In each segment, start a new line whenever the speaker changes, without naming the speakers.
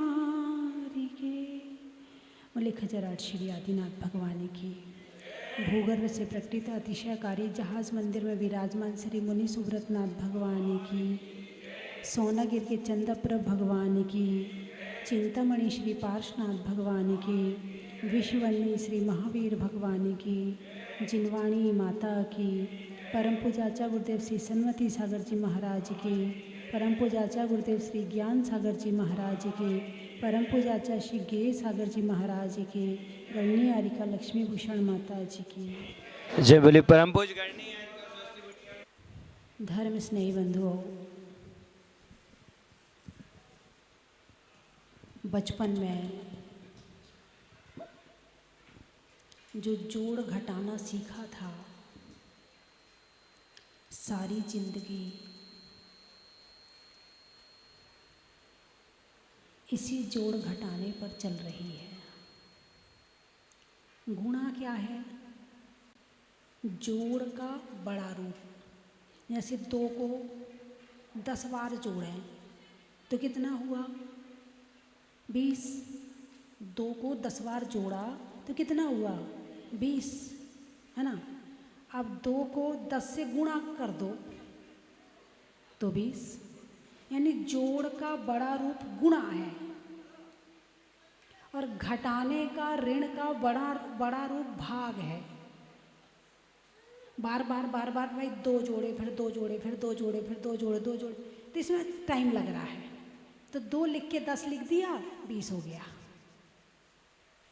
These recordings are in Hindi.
बिहारी के। बोले खजराट श्री आदिनाथ भगवान की। भूगर्भ से प्रकटित अतिशयकारी जहाज मंदिर में विराजमान श्री मुनि सुब्रतनाथ भगवान की। सोनागिर के चंद्रप्रभ भगवान की। चिंतामणि श्री पार्श्वनाथ भगवान की। विश्ववन्नी श्री महावीर भगवान की। जिनवाणी माता की। परम पूजाचा गुरुदेव श्री सन्मति सागर जी महाराज की। परम पूजाचा गुरुदेव श्री ज्ञान सागर जी महाराज की। परम पूजाचा श्री गे सागर जी महाराज की। गणनी आरिका लक्ष्मी भूषण माता जी की
जय। बोले परम पूज गणनी
धर्म स्नेही बंधुओं, बचपन में जो जोड़ घटाना सीखा था, सारी जिंदगी इसी जोड़ घटाने पर चल रही है। गुणा क्या है? जोड़ का बड़ा रूप। जैसे 2 को 10 बार जोड़ें तो कितना हुआ? 20। 2 को 10 बार जोड़ा तो कितना हुआ? 20, है ना। अब 2 को 10 से गुणा कर दो तो 20। यानी जोड़ का बड़ा रूप गुणा है और घटाने का, ऋण का बड़ा रूप भाग है। बार बार भाई 2 जोड़े, फिर 2 जोड़े, फिर 2 जोड़े, फिर 2 जोड़े, 2 जोड़े, तो इसमें टाइम लग रहा है। तो 2 लिख के 10 लिख दिया, 20 हो गया।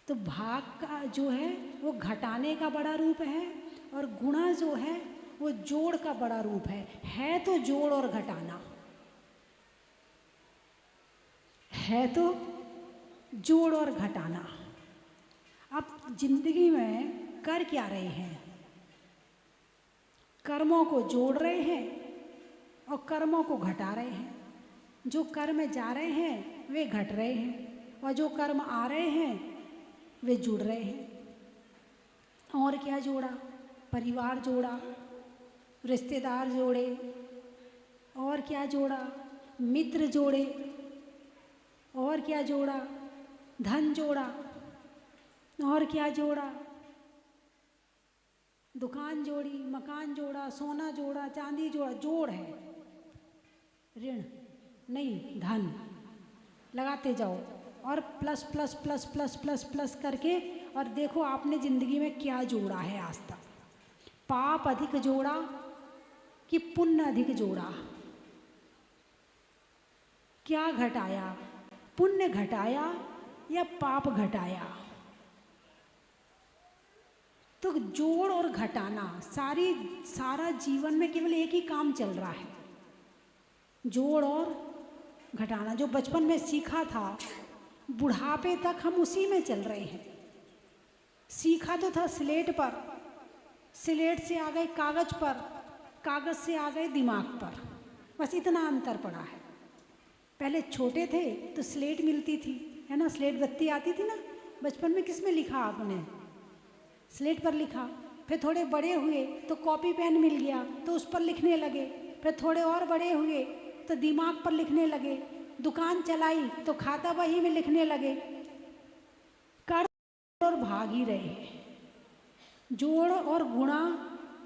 तो भाग का जो है वो घटाने का बड़ा रूप है और गुणा जो है वो जोड़ का बड़ा रूप है तो जोड़ और घटाना है, तो जोड़ और घटाना। अब जिंदगी में कर क्या रहे हैं? कर्मों को जोड़ रहे हैं और कर्मों को घटा रहे हैं। जो कर्म जा रहे हैं वे घट रहे हैं और जो कर्म आ रहे हैं वे जुड़ रहे हैं। और क्या जोड़ा? परिवार जोड़ा, रिश्तेदार जोड़े, और क्या जोड़ा? मित्र जोड़े, और क्या जोड़ा? धन जोड़ा, और क्या जोड़ा? दुकान जोड़ी, मकान जोड़ा, सोना जोड़ा, चांदी जोड़ा। जोड़ है, ऋण नहीं, धन लगाते जाओ और plus plus plus plus plus plus करके। और देखो आपने जिंदगी में क्या जोड़ा है आज तक। पाप अधिक जोड़ा कि पुण्य अधिक जोड़ा? क्या घटाया? पुण्य घटाया या पाप घटाया? तो जोड़ और घटाना, सारा जीवन में केवल एक ही काम चल रहा है, जोड़ और घटाना। जो बचपन में सीखा था बुढ़ापे तक हम उसी में चल रहे हैं। सीखा तो था स्लेट पर, स्लेट से आ गए कागज पर, कागज से आ गए दिमाग पर, बस इतना अंतर पड़ा है। पहले छोटे थे तो स्लेट मिलती थी, है ना, स्लेट बत्ती आती थी ना। बचपन में किस में लिखा आपने? स्लेट पर लिखा। फिर थोड़े बड़े हुए तो कॉपी पेन मिल गया तो उस पर लिखने लगे। फिर थोड़े और बड़े हुए तो दिमाग पर लिखने लगे। दुकान चलाई तो खाता बही में लिखने लगे। कर और भाग ही रहे। जोड़ और गुणा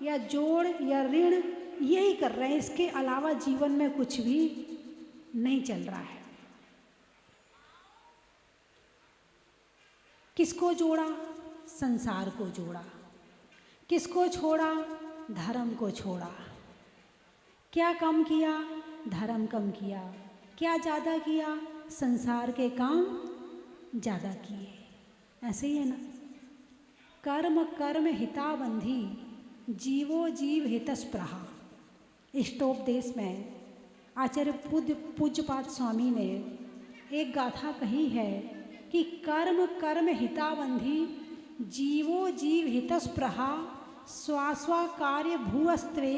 या जोड़ या ऋण यही कर रहे हैं, इसके अलावा जीवन में कुछ भी नहीं चल रहा है। किसको जोड़ा? संसार को जोड़ा। किसको छोड़ा? धर्म को छोड़ा। क्या कम किया? धर्म कम किया। क्या ज़्यादा किया? संसार के काम ज़्यादा किए। ऐसे ही है ना। कर्म कर्म हिताबंधी, जीवो जीव हितस्पृहा। इष्टोपदेश में आचार्य पूज्यपाद स्वामी ने एक गाथा कही है कि कर्म कर्म हिताबंधी, जीवो जीव हितस्पृहा, स्वास्वा कार्य भूअस्त्रे,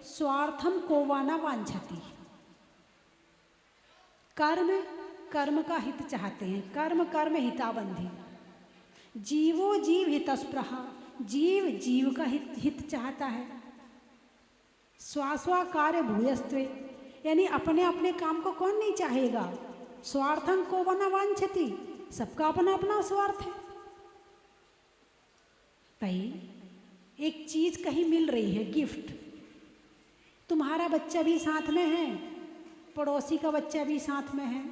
स्वार्थम को वा न वांछति। कर्म कर्म का हित चाहते हैं, कर्म कर्म हिताबंधी। जीवो जीव हितस्पृहा, जीव जीव का हित चाहता है। स्वास्वा कार्य भूयस्त्वे, यानी अपने अपने काम को कौन नहीं चाहेगा? स्वार्थं को न वांछति, सबका अपना अपना स्वार्थ है। भाई एक चीज कहीं मिल रही है, गिफ्ट, तुम्हारा बच्चा भी साथ में है, पड़ोसी का बच्चा भी साथ में है,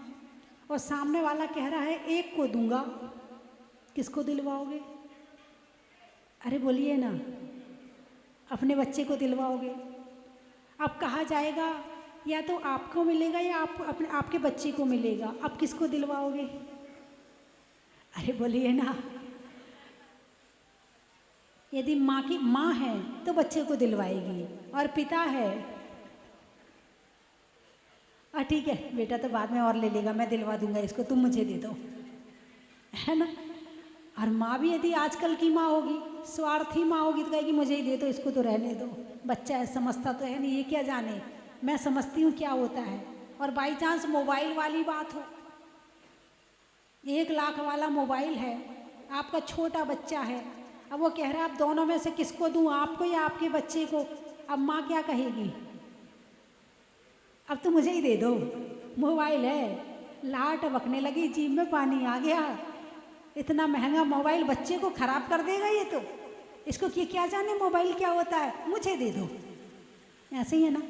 और सामने वाला कह रहा है एक को दूंगा, किसको दिलवाओगे? अरे बोलिए ना, अपने बच्चे को दिलवाओगे? अब कहा जाएगा या तो आपको मिलेगा या आपके बच्चे को मिलेगा, अब किसको दिलवाओगे? अरे बोलिए ना, यदि माँ है तो बच्चे को दिलवाएगी, और पिता है ठीक है बेटा तो बाद में और ले लेगा, मैं दिलवा दूंगा इसको, तुम मुझे दे दो, है ना। और माँ भी यदि आजकल की माँ होगी, स्वार्थी माँ होगी, तो कहेगी मुझे ही दे दो, इसको तो रहने दो, बच्चा है, समझता तो है नहीं, ये क्या जाने, मैं समझती हूँ क्या होता है। और बाई चांस मोबाइल वाली बात हो, 1 लाख वाला मोबाइल है, आपका छोटा बच्चा है, अब वो कह रहा है आप दोनों में से किसको दूँ, आपको या आपके बच्चे को? अब माँ क्या कहेगी? अब तो मुझे ही दे दो, मोबाइल है। लाट बकने लगी, जीभ में पानी आ गया, इतना महंगा मोबाइल बच्चे को खराब कर देगा ये तो, इसको क्या जाने मोबाइल क्या होता है, मुझे दे दो। ऐसे ही है ना।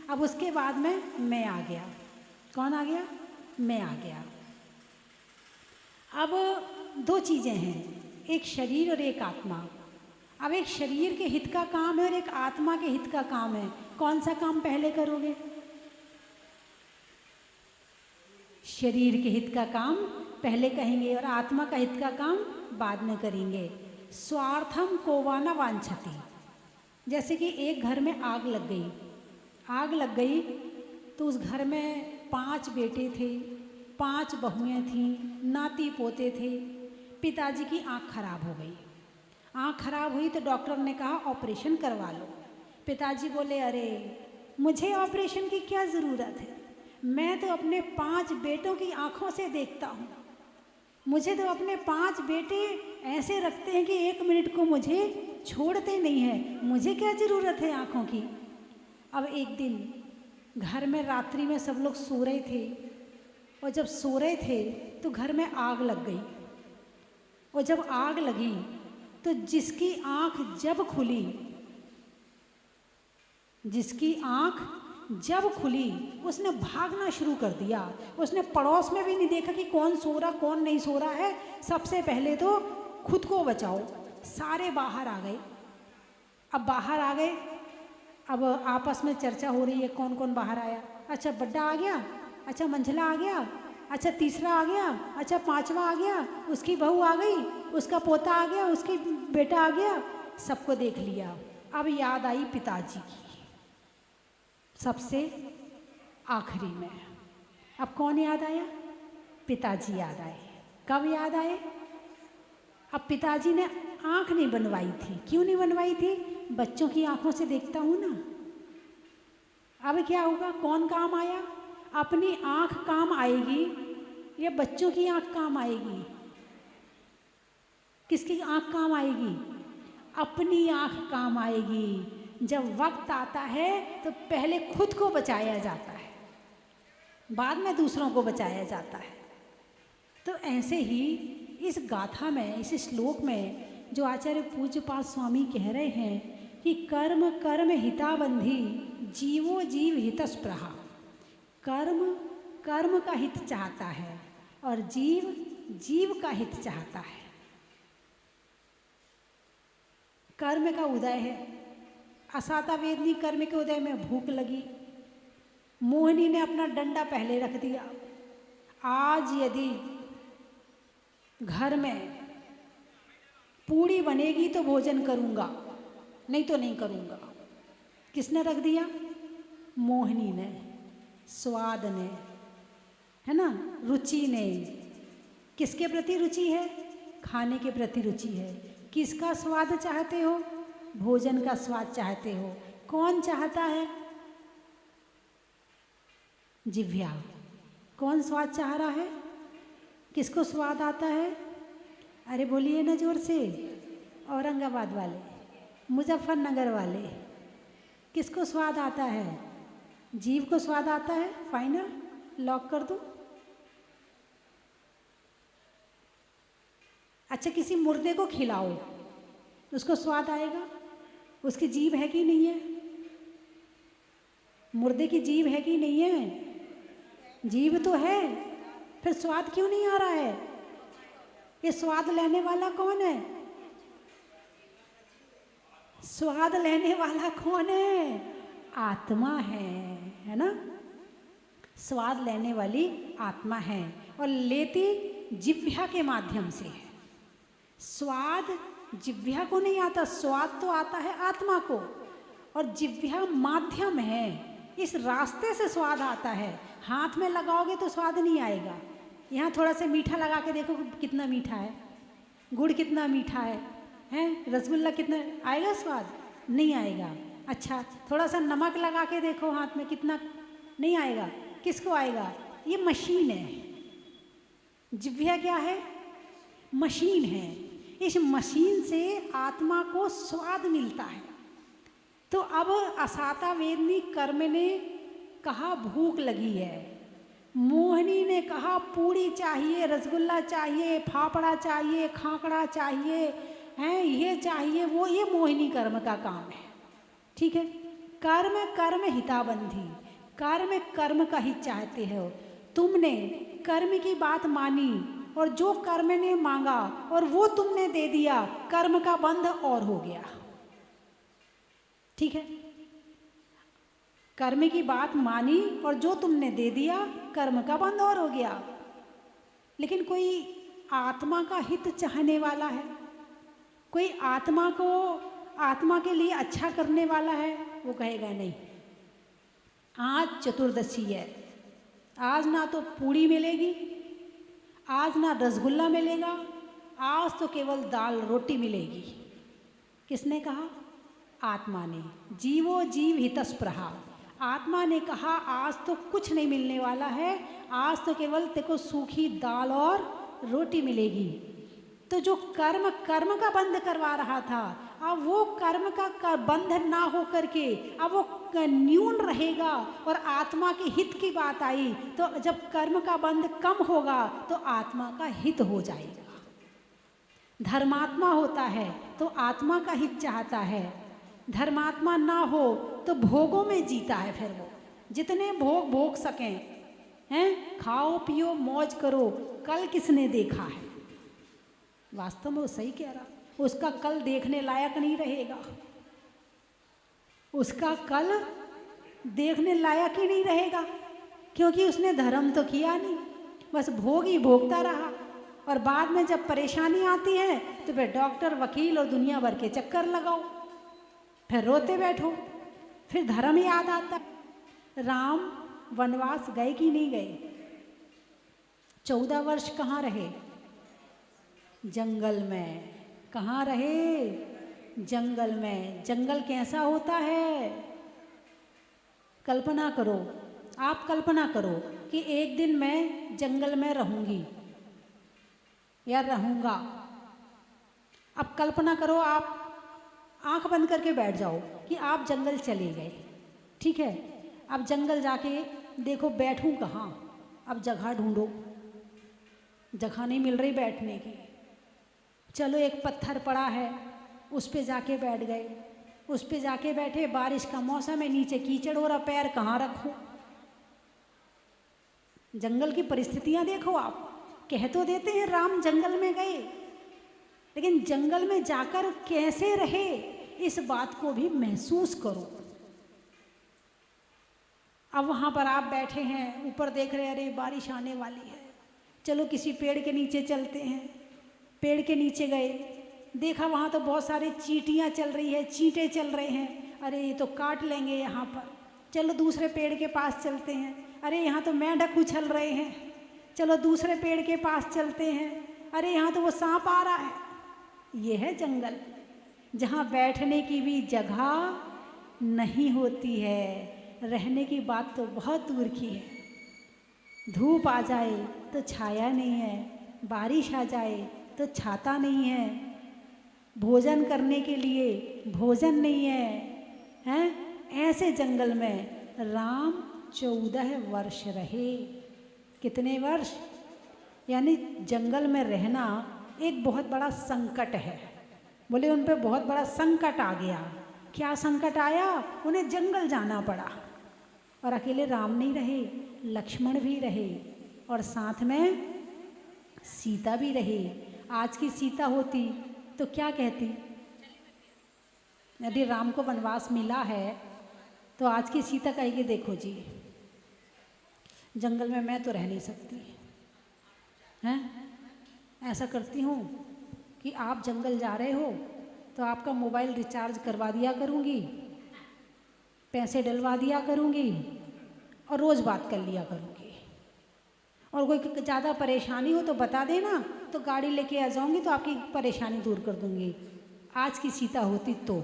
अब उसके बाद में मैं आ गया। कौन आ गया? मैं आ गया। अब 2 चीज़ें हैं, एक शरीर और एक आत्मा। अब एक शरीर के हित का काम है और एक आत्मा के हित का काम है, कौन सा काम पहले करोगे? शरीर के हित का काम पहले कहेंगे और आत्मा का हित का काम बाद में करेंगे। स्वार्थम को न वांछति। जैसे कि एक घर में आग लग गई, आग लग गई तो उस घर में 5 बेटे थे, 5 बहुएं थीं, नाती पोते थे। पिताजी की आँख खराब हो गई, आँख खराब हुई तो डॉक्टर ने कहा ऑपरेशन करवा लो। पिताजी बोले अरे मुझे ऑपरेशन की क्या ज़रूरत है, मैं तो अपने 5 बेटों की आँखों से देखता हूँ, मुझे तो अपने 5 बेटे ऐसे रखते हैं कि 1 मिनट को मुझे छोड़ते नहीं हैं, मुझे क्या ज़रूरत है आँखों की। अब एक दिन घर में रात्रि में सब लोग सो रहे थे, और जब सो रहे थे तो घर में आग लग गई, और जब आग लगी तो जिसकी आँख जब खुली, जिसकी आँख जब खुली उसने भागना शुरू कर दिया। उसने पड़ोस में भी नहीं देखा कि कौन सो रहा कौन नहीं सो रहा है, सबसे पहले तो खुद को बचाओ। सारे बाहर आ गए। अब बाहर आ गए, अब आपस में चर्चा हो रही है कौन कौन बाहर आया। अच्छा बड्डा आ गया, अच्छा मंझला आ गया, अच्छा तीसरा आ गया, अच्छा 5वां आ गया, उसकी बहू आ गई, उसका पोता आ गया, उसकी बेटा आ गया, सबको देख लिया। अब याद आई पिताजी की सबसे आखिरी में। अब कौन याद आया? पिताजी याद आए। कब याद आए? अब पिताजी ने आँख नहीं बनवाई थी। क्यों नहीं बनवाई थी? बच्चों की आँखों से देखता हूँ ना। अब क्या होगा? कौन काम आया? अपनी आँख काम आएगी या बच्चों की आँख काम आएगी? किसकी आँख काम आएगी? अपनी आँख काम आएगी। जब वक्त आता है तो पहले खुद को बचाया जाता है, बाद में दूसरों को बचाया जाता है। तो ऐसे ही इस गाथा में, इस श्लोक में जो आचार्य पूज्यपाद स्वामी कह रहे हैं कि कर्म कर्म हिताबंधी जीवो जीव हितस्पृहा। कर्म कर्म का हित चाहता है और जीव जीव का हित चाहता है। कर्म का उदय है। असाता वेदनी कर्म के उदय में भूख लगी, मोहिनी ने अपना डंडा पहले रख दिया। आज यदि घर में पूड़ी बनेगी तो भोजन करूँगा, नहीं तो नहीं करूँगा। किसने रख दिया? मोहिनी ने, स्वाद ने, है ना, रुचि ने। किसके प्रति रुचि है? खाने के प्रति रुचि है। किसका स्वाद चाहते हो? भोजन का स्वाद चाहते हो। कौन चाहता है? जिह्वा। कौन स्वाद चाह रहा है? किसको स्वाद आता है? अरे बोलिए ना जोर से। औरंगाबाद वाले, मुजफ्फरनगर वाले, किसको स्वाद आता है? जीभ को स्वाद आता है। फाइनल लॉक कर दूं? अच्छा किसी मुर्दे को खिलाओ, उसको स्वाद आएगा? उसकी जीभ है कि नहीं है? मुर्दे की जीभ है कि नहीं है? जीभ तो है, फिर स्वाद क्यों नहीं आ रहा है? ये स्वाद लेने वाला कौन है? स्वाद लेने वाला कौन है? आत्मा है ना? स्वाद लेने वाली आत्मा है और लेती जिह्वा के माध्यम से है। स्वाद जिह्वा को नहीं आता, स्वाद तो आता है आत्मा को, और जिह्वा माध्यम है, इस रास्ते से स्वाद आता है। हाथ में लगाओगे तो स्वाद नहीं आएगा। यहाँ थोड़ा सा मीठा लगा के देखो कितना मीठा है, गुड़ कितना मीठा है, रसगुल्ला कितना, आएगा स्वाद? नहीं आएगा। अच्छा थोड़ा सा नमक लगा के देखो हाथ में, कितना, नहीं आएगा। किसको आएगा? ये मशीन है। जिह्वा क्या है? मशीन है। इस मशीन से आत्मा को स्वाद मिलता है। तो अब असाता वेदनी कर्म ने कहा भूख लगी है, मोहिनी ने कहा पूड़ी चाहिए, रसगुल्ला चाहिए, फाफड़ा चाहिए, खाकड़ा चाहिए, हैं ये चाहिए वो, ये मोहिनी कर्म का काम है। ठीक है, कर्म कर्म हिताबंधी, कर्म कर्म का हित चाहते हो। तुमने कर्म की बात मानी और जो कर्म ने मांगा और वो तुमने दे दिया, कर्म का बंध और हो गया। ठीक है, कर्म की बात मानी और जो तुमने दे दिया, कर्म का बंध और हो गया। लेकिन कोई आत्मा का हित चाहने वाला है, कोई आत्मा को, आत्मा के लिए अच्छा करने वाला है, वो कहेगा नहीं, आज चतुर्दशी है, आज ना तो पूड़ी मिलेगी, आज ना रसगुल्ला मिलेगा, आज तो केवल दाल रोटी मिलेगी। किसने कहा? आत्मा ने। जीवो जीव हितस्पृहा, आत्मा ने कहा आज तो कुछ नहीं मिलने वाला है, आज तो केवल तेको सूखी दाल और रोटी मिलेगी। तो जो कर्म कर्म का बंध करवा रहा था, अब वो कर्म का बंध ना हो करके अब वो न्यून रहेगा और आत्मा के हित की बात आई, तो जब कर्म का बंध कम होगा तो आत्मा का हित हो जाएगा। धर्मात्मा होता है तो आत्मा का हित चाहता है, धर्मात्मा ना हो तो भोगों में जीता है। फिर वो जितने भोग भोग सकें, हैं, खाओ पियो मौज करो, कल किसने देखा है? वास्तव में वो सही कह रहा, उसका कल देखने लायक नहीं रहेगा, उसका कल देखने लायक ही नहीं रहेगा, क्योंकि उसने धर्म तो किया नहीं, बस भोग ही भोगता रहा। और बाद में जब परेशानी आती है तो फिर डॉक्टर वकील और दुनिया भर के चक्कर लगाओ, फिर रोते बैठो, फिर धर्म याद आता। राम वनवास गए कि नहीं गए? 14 वर्ष कहाँ रहे? जंगल में। कहाँ रहे? जंगल में। जंगल कैसा होता है? कल्पना करो, आप कल्पना करो कि एक दिन मैं जंगल में रहूंगी या रहूंगा। अब कल्पना करो, आप आंख बंद करके बैठ जाओ कि आप जंगल चले गए। ठीक है, अब जंगल जाके देखो बैठूं कहाँ, अब जगह ढूंढो, जगह नहीं मिल रही बैठने की। चलो एक पत्थर पड़ा है, उस पे जाके बैठ गए, उस पे जाके बैठे, बारिश का मौसम है, नीचे कीचड़ हो रहा, पैर कहाँ रखो? जंगल की परिस्थितियां देखो आप। कह तो देते हैं राम जंगल में गए, लेकिन जंगल में जाकर कैसे रहे, इस बात को भी महसूस करो। अब वहाँ पर आप बैठे हैं, ऊपर देख रहे, अरे बारिश आने वाली है, चलो किसी पेड़ के नीचे चलते हैं। पेड़ के नीचे गए, देखा वहाँ तो बहुत सारे चींटियाँ चल रही है, चींटे चल रहे हैं, अरे ये तो काट लेंगे यहाँ पर, चलो दूसरे पेड़ के पास चलते हैं। अरे यहाँ तो मेंढक उछल रहे हैं, चलो दूसरे पेड़ के पास चलते हैं, अरे यहाँ तो वो सांप आ रहा है। ये है जंगल, जहाँ बैठने की भी जगह नहीं होती है, रहने की बात तो बहुत दूर की है। धूप आ जाए तो छाया नहीं है, बारिश आ जाए तो छाता नहीं है, भोजन करने के लिए भोजन नहीं है, हैं? ऐसे जंगल में राम 14 वर्ष रहे। कितने वर्ष? यानी जंगल में रहना एक बहुत बड़ा संकट है। बोले उन पे बहुत बड़ा संकट आ गया। क्या संकट आया? उन्हें जंगल जाना पड़ा। और अकेले राम नहीं रहे, लक्ष्मण भी रहे और साथ में सीता भी रही। आज की सीता होती तो क्या कहती? यदि राम को वनवास मिला है तो आज की सीता कहेगी देखो जी, जंगल में मैं तो रह नहीं सकती हैं, ऐसा करती हूँ कि आप जंगल जा रहे हो तो आपका मोबाइल रिचार्ज करवा दिया करूँगी, पैसे डलवा दिया करूँगी और रोज़ बात कर लिया करूँगी। और कोई ज़्यादा परेशानी हो तो बता देना, तो गाड़ी लेके आ जाऊँगी तो आपकी परेशानी दूर कर दूँगी। आज की सीता होती तो,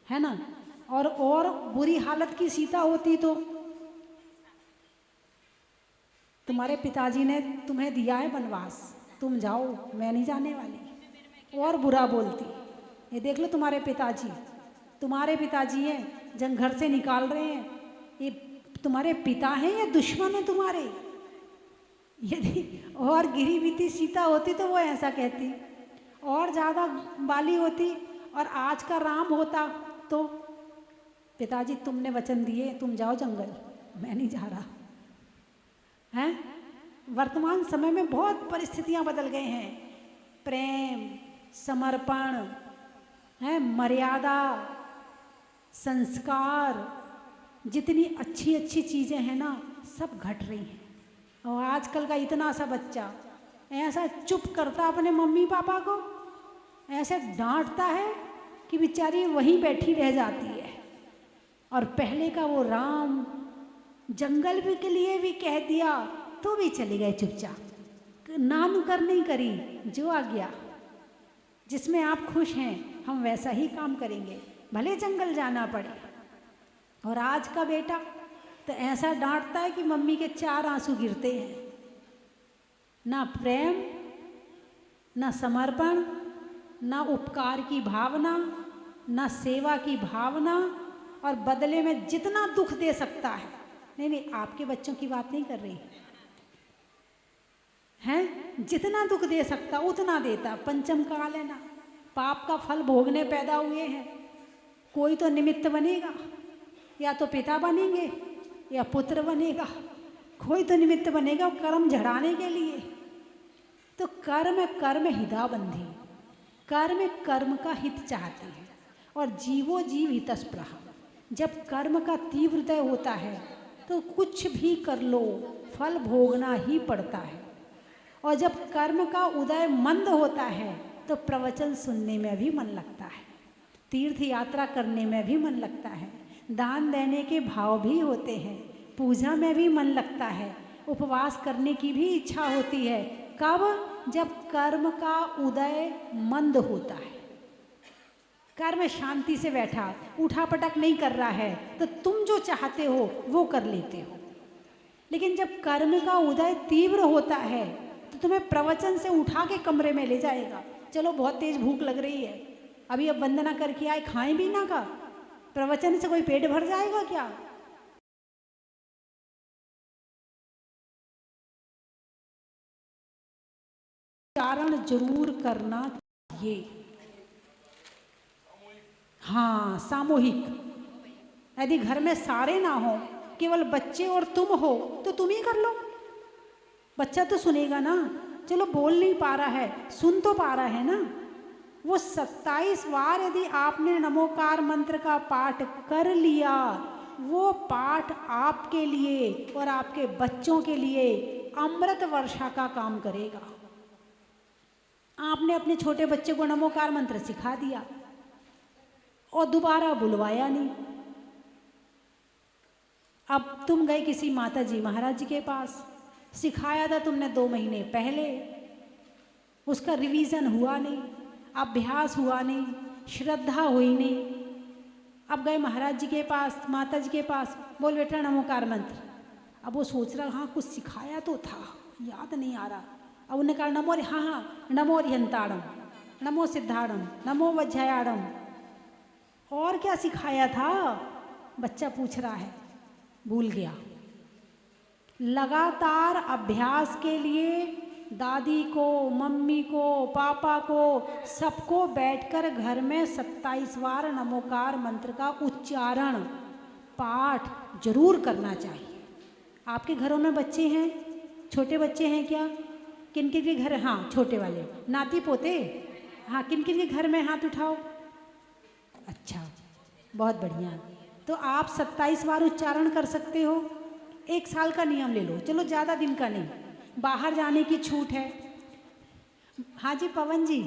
है ना? और बुरी हालत की सीता होती तो तुम्हारे पिताजी ने तुम्हें दिया है वनवास, तुम जाओ, मैं नहीं जाने वाली। और बुरा बोलती, ये देख लो तुम्हारे पिताजी हैं, जंग घर से निकाल रहे हैं, ये तुम्हारे पिता हैं या दुश्मन है तुम्हारे? यदि और गिरी बीती सीता होती तो वो ऐसा कहती। और ज़्यादा बाली होती और आज का राम होता तो पिताजी तुमने वचन दिए, तुम जाओ जंगल, मैं नहीं जा रहा। हैं? वर्तमान समय में बहुत परिस्थितियां बदल गए हैं। प्रेम, समर्पण, है मर्यादा, संस्कार, जितनी अच्छी अच्छी चीज़ें हैं ना, सब घट रही हैं। और आजकल का इतना सा बच्चा ऐसा चुप करता अपने मम्मी पापा को, ऐसे डांटता है कि बेचारी वहीं बैठी रह जाती है। और पहले का वो राम जंगल भी के लिए भी कह दिया तो भी चले गए चुपचाप, ना नुकर नहीं करी, जो आ गया, जिसमें आप खुश हैं हम वैसा ही काम करेंगे, भले जंगल जाना पड़े। और आज का बेटा तो ऐसा डांटता है कि मम्मी के 4 आंसू गिरते हैं। ना प्रेम, ना समर्पण, ना उपकार की भावना, ना सेवा की भावना, और बदले में जितना दुख दे सकता है, नहीं आपके बच्चों की बात नहीं कर रही हैं, जितना दुख दे सकता उतना देता। पंचम काल है ना, पाप का फल भोगने पैदा हुए हैं। कोई तो निमित्त बनेगा, या तो पिता बनेंगे या पुत्र बनेगा, कोई तो निमित्त बनेगा कर्म झड़ाने के लिए। तो कर्म हिताबंधी, कर्म का हित चाहते हैं। और जीवो जीव हितस्पृहा, जब कर्म का तीव्रदय होता है तो कुछ भी कर लो फल भोगना ही पड़ता है। और जब कर्म का उदय मंद होता है तो प्रवचन सुनने में भी मन लगता है, तीर्थ यात्रा करने में भी मन लगता है, दान देने के भाव भी होते हैं, पूजा में भी मन लगता है, उपवास करने की भी इच्छा होती है। कब? जब कर्म का उदय मंद होता है, कर्म शांति से बैठा, उठा पटक नहीं कर रहा है, तो तुम जो चाहते हो वो कर लेते हो। लेकिन जब कर्म का उदय तीव्र होता है तो तुम्हें प्रवचन से उठा के कमरे में ले जाएगा। चलो बहुत तेज भूख लग रही है, अभी अब वंदना करके आए, खाएं भी ना का, प्रवचन से कोई पेट भर जाएगा क्या? उच्चारण जरूर करना चाहिए। हाँ, सामूहिक। यदि घर में सारे ना हो, केवल बच्चे और तुम हो, तो तुम ही कर लो, बच्चा तो सुनेगा ना। चलो बोल नहीं पा रहा है, सुन तो पा रहा है ना। वो 27 बार यदि आपने नमोकार मंत्र का पाठ कर लिया, वो पाठ आपके लिए और आपके बच्चों के लिए अमृत वर्षा का काम करेगा। आपने अपने छोटे बच्चे को नमोकार मंत्र सिखा दिया और दोबारा बुलवाया नहीं। अब तुम गए किसी माता जी महाराज जी के पास, सिखाया था तुमने 2 महीने पहले, उसका रिवीजन हुआ नहीं, अभ्यास हुआ नहीं, श्रद्धा हुई नहीं। अब गए महाराज जी के पास, माता जी के पास, बोल बेटा नमोकार मंत्र। अब वो सोच रहा हाँ कुछ सिखाया तो था, याद नहीं आ रहा। अब उन्होंने कहा नमो, हाँ नमो रिहंताड़म, नमो सिद्धाड़म, नमो वज्रयाड़म। और क्या सिखाया था? बच्चा पूछ रहा है, भूल गया। लगातार अभ्यास के लिए दादी को, मम्मी को, पापा को, सबको बैठकर घर में 27 बार नमोकार मंत्र का उच्चारण पाठ जरूर करना चाहिए। आपके घरों में बच्चे हैं, छोटे बच्चे हैं क्या? किन किन के घर? हाँ, छोटे वाले नाती पोते। हाँ, किन किन के घर में? हाथ उठाओ। अच्छा, बहुत बढ़िया। तो आप 27 बार उच्चारण कर सकते हो। 1 साल का नियम ले लो, चलो ज़्यादा दिन का नहीं। बाहर जाने की छूट है। हाँ जी पवन जी,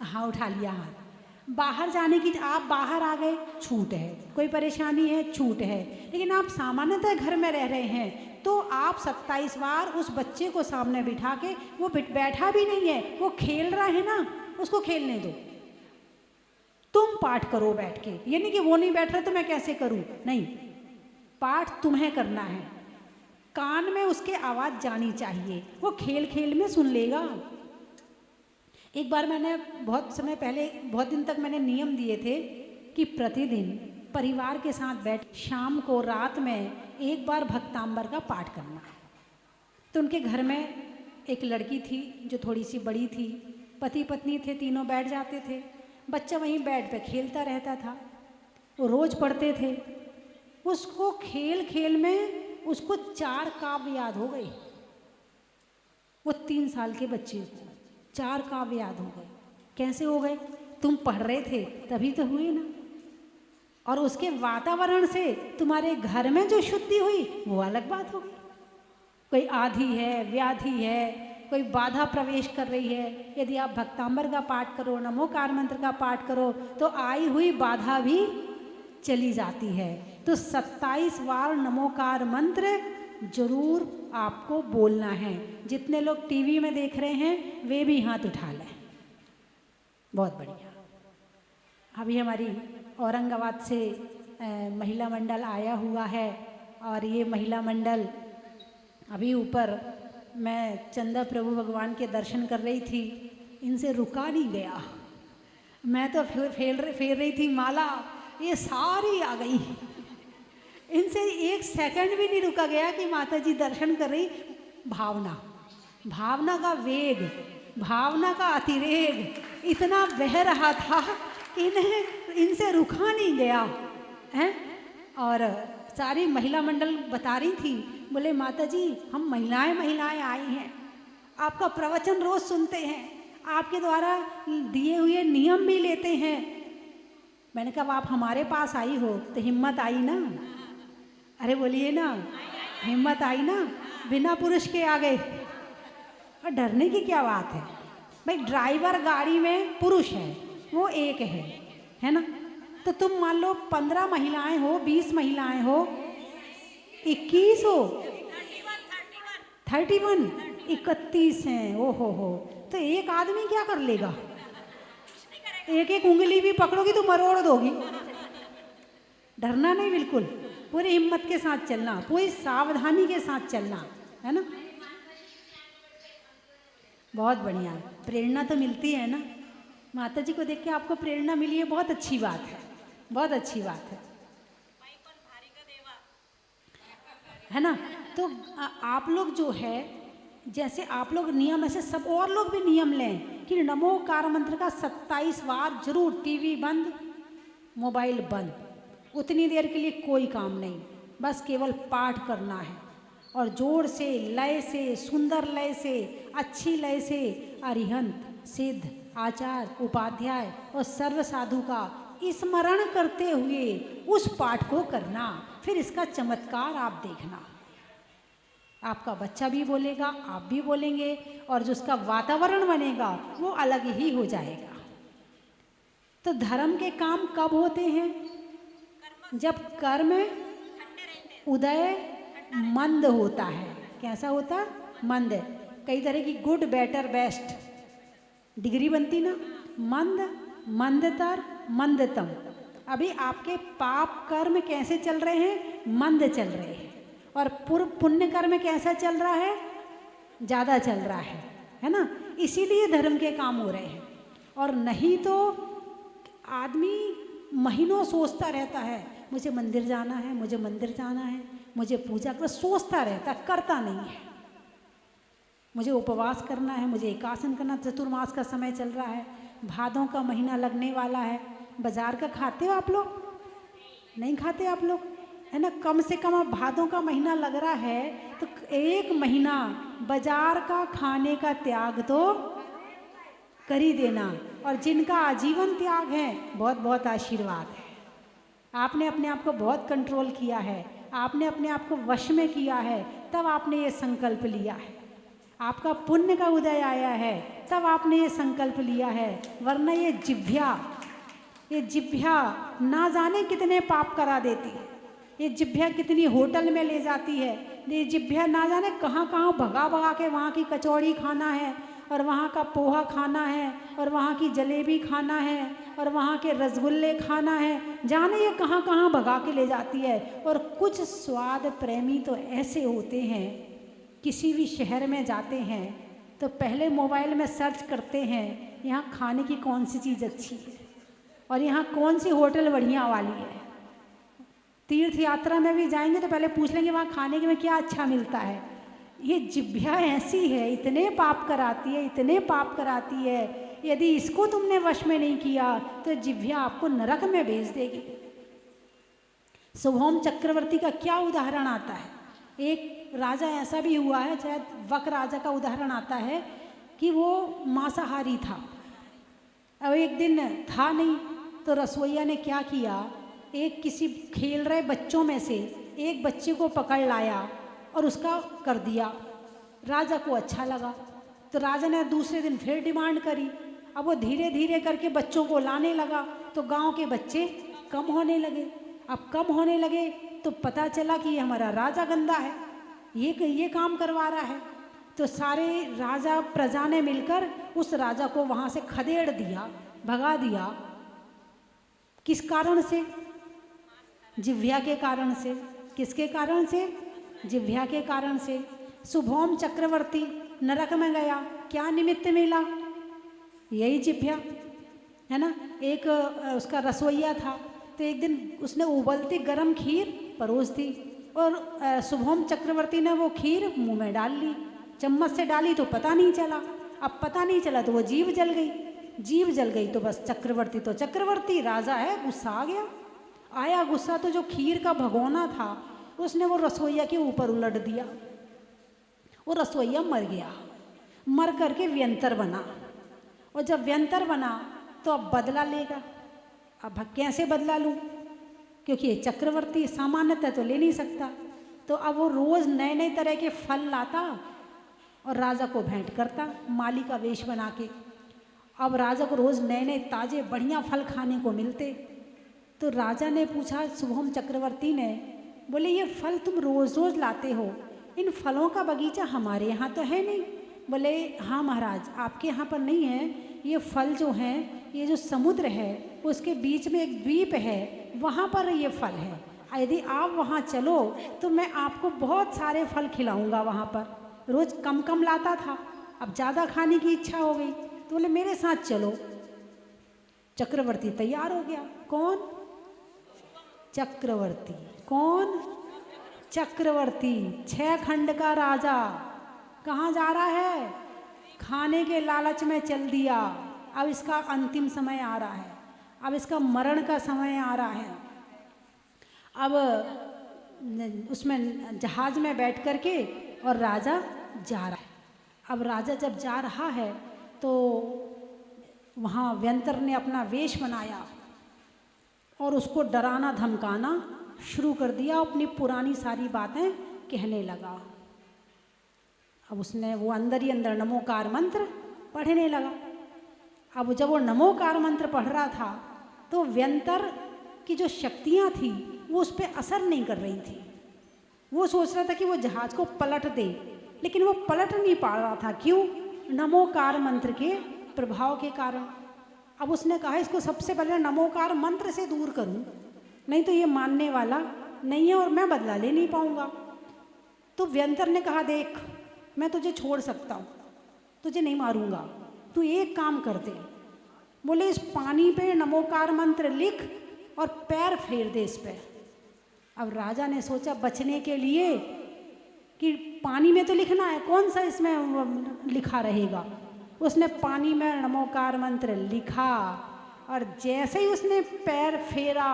हाँ उठा लिया हाथ। बाहर जाने की, आप बाहर आ गए, छूट है। कोई परेशानी है, छूट है। लेकिन आप सामान्यतः घर में रह रहे हैं तो आप 27 बार उस बच्चे को सामने बिठा के, वो बैठा भी नहीं है, वो खेल रहा है ना, उसको खेलने दो। तुम पाठ करो बैठ के, ये नहीं कि वो नहीं बैठ रहा तो मैं कैसे करूं। नहीं, पाठ तुम्हें करना है। कान में उसके आवाज़ जानी चाहिए, वो खेल खेल में सुन लेगा। एक बार मैंने बहुत समय पहले, बहुत दिन तक मैंने नियम दिए थे कि प्रतिदिन परिवार के साथ बैठ शाम को, रात में 1 बार भक्तांबर का पाठ करना। तो उनके घर में एक लड़की थी जो थोड़ी सी बड़ी थी, पति पत्नी थे, तीनों बैठ जाते थे। बच्चा वहीं बेड पे खेलता रहता था, वो रोज़ पढ़ते थे। उसको खेल खेल में उसको 4 काव्य याद हो गए। वो 3 साल के बच्चे को 4 काव्य याद हो गए। कैसे हो गए? तुम पढ़ रहे थे तभी तो हुए ना। और उसके वातावरण से तुम्हारे घर में जो शुद्धि हुई वो अलग बात हो गई। कोई आधि है, व्याधि है, कोई बाधा प्रवेश कर रही है, यदि आप भक्तांबर का पाठ करो, नमोकार मंत्र का पाठ करो तो आई हुई बाधा भी चली जाती है। तो 27 बार नमोकार मंत्र जरूर आपको बोलना है। जितने लोग टीवी में देख रहे हैं वे भी हाथ उठा लें। बहुत बढ़िया। अभी हमारी औरंगाबाद से महिला मंडल आया हुआ है और ये महिला मंडल अभी ऊपर, मैं चंदा प्रभु भगवान के दर्शन कर रही थी, इनसे रुका नहीं गया। मैं तो फेर रही थी माला, ये सारी आ गई। इनसे 1 सेकंड भी नहीं रुका गया कि माता जी दर्शन कर रही। भावना का वेग, भावना का अतिरेक इतना बह रहा था कि इनसे रुका नहीं गया है। और सारी महिला मंडल बता रही थी, बोले माता जी हम महिलाएं आई हैं, आपका प्रवचन रोज सुनते हैं, आपके द्वारा दिए हुए नियम भी लेते हैं। मैंने कहा आप हमारे पास आई हो तो हिम्मत आई ना। अरे बोलिए ना, हिम्मत आई ना। बिना पुरुष के आ गए, और डरने की क्या बात है भाई। ड्राइवर गाड़ी में पुरुष है, वो एक है ना। तो तुम मान लो 15 महिलाएं हो, 20 महिलाएं हो, 21 हो, 31, 31 हैं। ओहो हो, तो एक आदमी क्या कर लेगा? एक एक उंगली भी पकड़ोगी तो मरोड़ दोगी। डरना नहीं, बिल्कुल पूरी हिम्मत के साथ चलना, पूरी सावधानी के साथ चलना, है ना। बहुत बढ़िया, प्रेरणा तो मिलती है ना। माता जी को देख के आपको प्रेरणा मिली है, बहुत अच्छी बात है, बहुत अच्छी बात है ना। तो आप लोग जो है, जैसे आप लोग नियम, ऐसे सब और लोग भी नियम लें कि नमोकार मंत्र का 27 बार जरूर। टीवी बंद, मोबाइल बंद, उतनी देर के लिए कोई काम नहीं, बस केवल पाठ करना है। और जोर से, लय से, सुंदर लय से, अच्छी लय से अरिहंत, सिद्ध, आचार्य, उपाध्याय और सर्व साधु का स्मरण करते हुए उस पाठ को करना। फिर इसका चमत्कार आप देखना। आपका बच्चा भी बोलेगा, आप भी बोलेंगे, और जो उसका वातावरण बनेगा वो अलग ही हो जाएगा। तो धर्म के काम कब होते हैं? जब कर्म उदय मंद होता है। कैसा होता? मंद। कई तरह की गुड, बेटर, बेस्ट डिग्री बनती ना। मंद, मंदतर, मंदतम। अभी आपके पाप कर्म कैसे चल रहे हैं? मंद चल रहे हैं। और पूर्व पुण्य कर्म कैसा चल रहा है? ज़्यादा चल रहा है ना। इसीलिए धर्म के काम हो रहे हैं। और नहीं तो आदमी महीनों सोचता रहता है, मुझे मंदिर जाना है, मुझे मंदिर जाना है, मुझे पूजा कर, सोचता रहता, करता नहीं है। मुझे उपवास करना है, मुझे एकासन करना, चतुर्मास का समय चल रहा है, भादों का महीना लगने वाला है। बाजार का खाते हो आप लोग? नहीं खाते आप लोग, है ना? कम से कम अब भादों का महीना लग रहा है तो 1 महीना बाजार का खाने का त्याग तो कर ही देना। और जिनका आजीवन त्याग है, बहुत बहुत आशीर्वाद है। आपने अपने आप को बहुत कंट्रोल किया है, आपने अपने आप को वश में किया है, तब आपने ये संकल्प लिया है। आपका पुण्य का उदय आया है, तब आपने ये संकल्प लिया है। वरना ये जिह्वा ना जाने कितने पाप करा देती है। ये जिह्वा कितनी होटल में ले जाती है, ये जिह्वा ना जाने कहाँ कहाँ भगा भगा के वहाँ की कचौड़ी खाना है, और वहाँ का पोहा खाना है, और वहाँ की जलेबी खाना है, और वहाँ के रसगुल्ले खाना है, जाने ये कहाँ कहाँ भगा के ले जाती है। और कुछ स्वाद प्रेमी तो ऐसे होते हैं, किसी भी शहर में जाते हैं तो पहले मोबाइल में सर्च करते हैं यहाँ खाने की कौन सी चीज़ अच्छी है और यहाँ कौन सी होटल बढ़िया वाली है। तीर्थ यात्रा में भी जाएंगे तो पहले पूछ लेंगे वहाँ खाने के में क्या अच्छा मिलता है। ये जिह्वा ऐसी है, इतने पाप कराती है, इतने पाप कराती है। यदि इसको तुमने वश में नहीं किया तो जिह्वा आपको नरक में भेज देगी। शुभम चक्रवर्ती का क्या उदाहरण आता है? एक राजा ऐसा भी हुआ है, शायद वक राजा का उदाहरण आता है कि वो मांसाहारी था। अब एक दिन था नहीं तो रसोइया ने क्या किया, एक किसी खेल रहे बच्चों में से एक बच्चे को पकड़ लाया और उसका कर दिया। राजा को अच्छा लगा तो राजा ने दूसरे दिन फिर डिमांड करी। अब वो धीरे धीरे करके बच्चों को लाने लगा तो गांव के बच्चे कम होने लगे। अब कम होने लगे तो पता चला कि ये हमारा राजा गंदा है, ये काम करवा रहा है। तो सारे राजा प्रजा ने मिलकर उस राजा को वहाँ से खदेड़ दिया, भगा दिया। किस कारण से? जिह्वा के कारण से। किसके कारण से? जिह्वा के कारण से। शुभम चक्रवर्ती नरक में गया, क्या निमित्त मिला? यही जिह्वा, है ना। एक उसका रसोइया था तो एक दिन उसने उबलती गरम खीर परोस दी और शुभम चक्रवर्ती ने वो खीर मुंह में डाल ली। चम्मच से डाली तो पता नहीं चला। अब पता नहीं चला तो वो जीभ जल गई। जीभ जल गई तो बस चक्रवर्ती राजा है, गुस्सा आ गया। आया गुस्सा तो जो खीर का भगोना था उसने वो रसोइया के ऊपर उलट दिया। वो रसोइया मर गया। मर करके व्यंतर बना, और जब व्यंतर बना तो अब बदला लेगा। अब कैसे बदला लूँ, क्योंकि ये चक्रवर्ती सामान्यतः तो ले नहीं सकता। तो अब वो रोज़ नए नए तरह के फल लाता और राजा को भेंट करता माली का वेश बना के। अब राजा को रोज़ नए नए ताज़े बढ़िया फल खाने को मिलते। तो राजा ने पूछा शुभम चक्रवर्ती ने, बोले ये फल तुम रोज़ रोज़ लाते हो, इन फलों का बगीचा हमारे यहाँ तो है नहीं। बोले हाँ महाराज, आपके यहाँ पर नहीं है। ये फल जो हैं, ये जो समुद्र है उसके बीच में एक द्वीप है, वहाँ पर ये फल है। यदि आप वहाँ चलो तो मैं आपको बहुत सारे फल खिलाऊंगा। वहाँ पर रोज़ कम कम लाता था, अब ज़्यादा खाने की इच्छा हो गई तो बोले मेरे साथ चलो। चक्रवर्ती तैयार हो गया। कौन? चक्रवर्ती। कौन? चक्रवर्ती 6 खंड का राजा कहाँ जा रहा है? खाने के लालच में चल दिया। अब इसका अंतिम समय आ रहा है, अब इसका मरण का समय आ रहा है। अब उसमें जहाज में बैठ करके और राजा जा रहा है। अब राजा जब जा रहा है तो वहाँ व्यंतर ने अपना वेश बनाया और उसको डराना धमकाना शुरू कर दिया। अपनी पुरानी सारी बातें कहने लगा। अब उसने वो अंदर ही अंदर नमोकार मंत्र पढ़ने लगा। अब जब वो नमोकार मंत्र पढ़ रहा था तो व्यंतर की जो शक्तियाँ थी वो उस पर असर नहीं कर रही थी। वो सोच रहा था कि वो जहाज को पलट दे, लेकिन वो पलट नहीं पा रहा था। क्यों? नमोकार मंत्र के प्रभाव के कारण। अब उसने कहा इसको सबसे पहले नमोकार मंत्र से दूर करूं, नहीं तो ये मानने वाला नहीं है और मैं बदला ले नहीं पाऊंगा। तो व्यंतर ने कहा देख, मैं तुझे छोड़ सकता हूँ, तुझे नहीं मारूंगा, तू एक काम कर दे। बोले इस पानी पे नमोकार मंत्र लिख और पैर फेर दे इस पे। अब राजा ने सोचा बचने के लिए कि पानी में तो लिखना है, कौन सा इसमें लिखा रहेगा। उसने पानी में नमोकार मंत्र लिखा और जैसे ही उसने पैर फेरा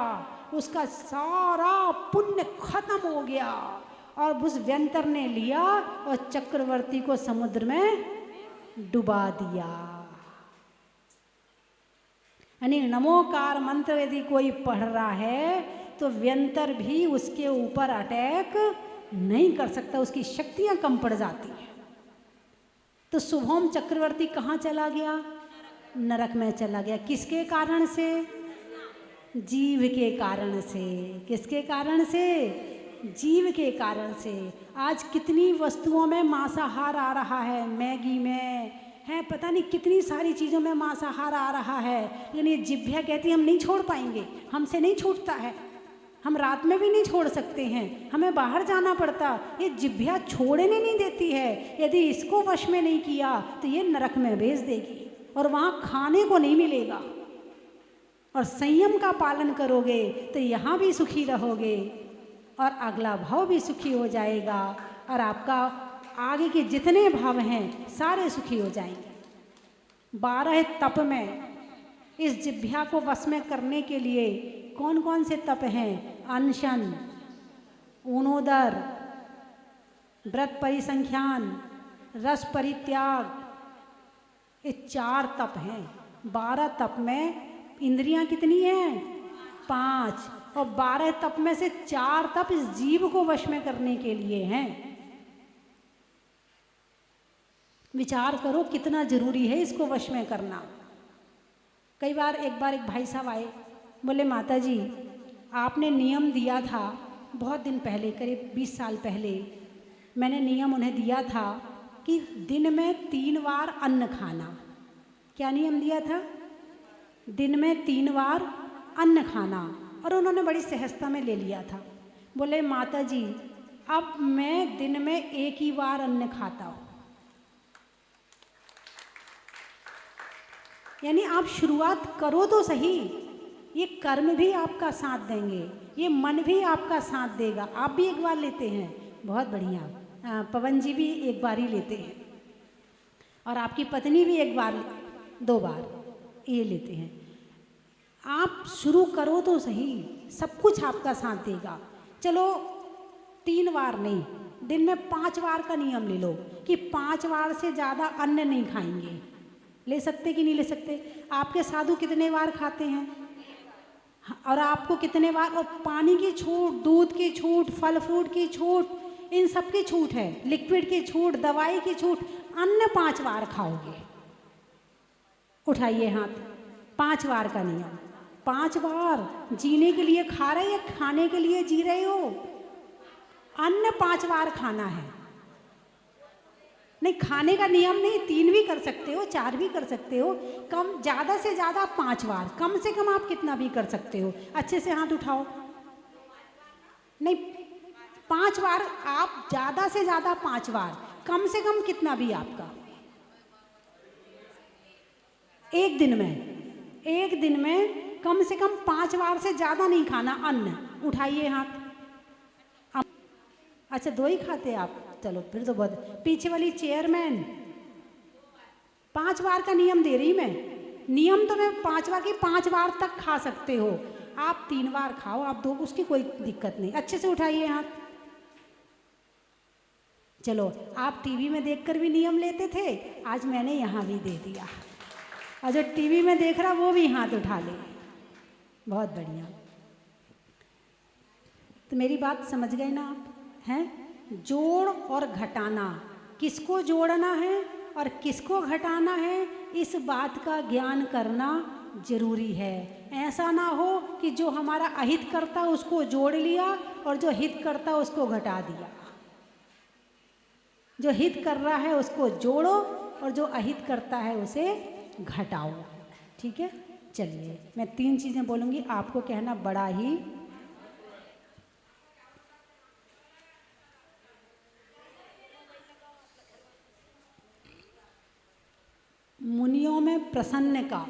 उसका सारा पुण्य खत्म हो गया और उस व्यंतर ने लिया और चक्रवर्ती को समुद्र में डुबा दिया। यानी नमोकार मंत्र यदि कोई पढ़ रहा है तो व्यंतर भी उसके ऊपर अटैक नहीं कर सकता, उसकी शक्तियां कम पड़ जाती हैं। तो शुभम चक्रवर्ती कहाँ चला गया? नरक में चला गया। किसके कारण से? जीव के कारण से। किसके कारण से? जीव के कारण से। आज कितनी वस्तुओं में मांसाहार आ रहा है, मैगी में है, पता नहीं कितनी सारी चीज़ों में मांसाहार आ रहा है, लेकिन ये जिभ्या कहती है हम नहीं छोड़ पाएंगे, हमसे नहीं छूटता है, हम रात में भी नहीं छोड़ सकते हैं, हमें बाहर जाना पड़ता। ये जिभ्या छोड़ने नहीं देती है। यदि इसको वश में नहीं किया तो ये नरक में भेज देगी और वहाँ खाने को नहीं मिलेगा। और संयम का पालन करोगे तो यहाँ भी सुखी रहोगे और अगला भाव भी सुखी हो जाएगा और आपका आगे के जितने भाव हैं सारे सुखी हो जाएंगे। 12 तप में इस जिभ्या को वश में करने के लिए कौन कौन से तप हैं? अनशन, ऊनोदर, व्रत परिसंख्यान, रस परित्याग, ये 4 तप हैं। 12 तप में इंद्रियां कितनी हैं? 5। और 12 तप में से 4 तप इस जीव को वश में करने के लिए हैं। विचार करो कितना जरूरी है इसको वश में करना। कई बार एक भाई साहब आए, बोले माता जी आपने नियम दिया था बहुत दिन पहले, करीब 20 साल पहले मैंने नियम उन्हें दिया था कि दिन में 3 बार अन्न खाना। क्या नियम दिया था? दिन में 3 बार अन्न खाना, और उन्होंने बड़ी सहजता में ले लिया था। बोले माता जी अब मैं दिन में 1 ही बार अन्न खाता हूँ। यानी आप शुरुआत करो तो सही, ये कर्म भी आपका साथ देंगे, ये मन भी आपका साथ देगा। आप भी एक बार लेते हैं, बहुत बढ़िया। पवन जी भी एक बार ही लेते हैं और आपकी पत्नी भी 1 बार 2 बार ये लेते हैं। आप शुरू करो तो सही, सब कुछ आपका साथ देगा। चलो 3 बार नहीं, दिन में 5 बार का नियम ले लो कि 5 बार से ज़्यादा अन्न नहीं खाएंगे। ले सकते कि नहीं ले सकते? आपके साधु कितने बार खाते हैं और आपको कितने बार? और पानी की छूट, दूध की छूट, फल फ्रूट की छूट, इन सब की छूट है, लिक्विड की छूट, दवाई की छूट। अन्न 5 बार खाओगे। उठाइए हाथ। 5 बार का नियम। 5 बार जीने के लिए खा रहे या खाने के लिए जी रहे हो? अन्न 5 बार खाना है। नहीं, खाने का नियम नहीं, 3 भी कर सकते हो, 4 भी कर सकते हो, कम ज़्यादा से ज़्यादा 5 बार, कम से कम आप कितना भी कर सकते हो। अच्छे से हाथ उठाओ। नहीं, 5 बार आप, ज़्यादा से ज़्यादा 5 बार, कम से कम कितना भी आपका। एक दिन में कम से कम 5 बार से ज़्यादा नहीं खाना अन्न। उठाइए हाथ। अच्छा 2 ही खाते आप? चलो फिर तो बहुत। पीछे वाली चेयरमैन, 5 बार का नियम दे रही मैं। नियम तो मैं 5 बार की 5 बार तक खा सकते हो। आप 3 बार खाओ, आप 2, उसकी कोई दिक्कत नहीं। अच्छे से उठाइए हाथ। चलो, आप टीवी में देखकर भी नियम लेते थे, आज मैंने यहाँ भी दे दिया। और जो टीवी में देख रहा वो भी हाथ उठा ले। बहुत बढ़िया। तो मेरी बात समझ गए ना आप? हैं? जोड़ और घटाना, किसको जोड़ना है और किसको घटाना है, इस बात का ज्ञान करना जरूरी है। ऐसा ना हो कि जो हमारा अहित करता उसको जोड़ लिया और जो हित करता उसको घटा दिया। जो हित कर रहा है उसको जोड़ो और जो अहित करता है उसे घटाओ। ठीक है? चलिए, मैं 3 चीज़ें बोलूँगी, आपको कहना बड़ा ही। मुनियों में प्रसन्न का,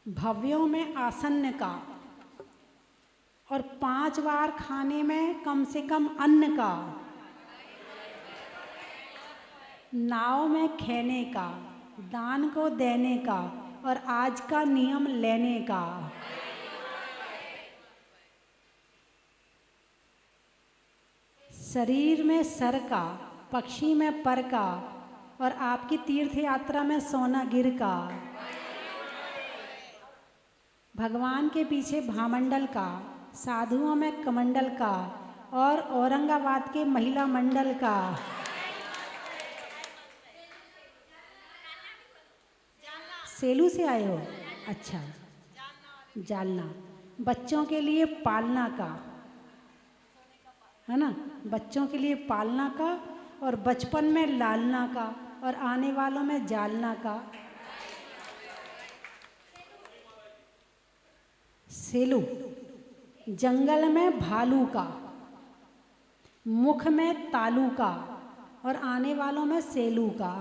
भव्यों में आसन्न का, और 5 बार खाने में कम से कम अन्न का, नाव में खेने का, दान को देने का और आज का नियम लेने का। शरीर में सर का, पक्षी में पर का और आपकी तीर्थ यात्रा में सोना गिर का। भगवान के पीछे भामंडल का, साधुओं में कमंडल का और औरंगाबाद के महिला मंडल का। सेलू से आए हो? अच्छा, जालना। बच्चों के लिए पालना का, है ना, बच्चों के लिए पालना का और बचपन में लालना का और आने वालों में जालना का। सेलू, जंगल में भालू का, मुख में तालू का और आने वालों में सेलू का।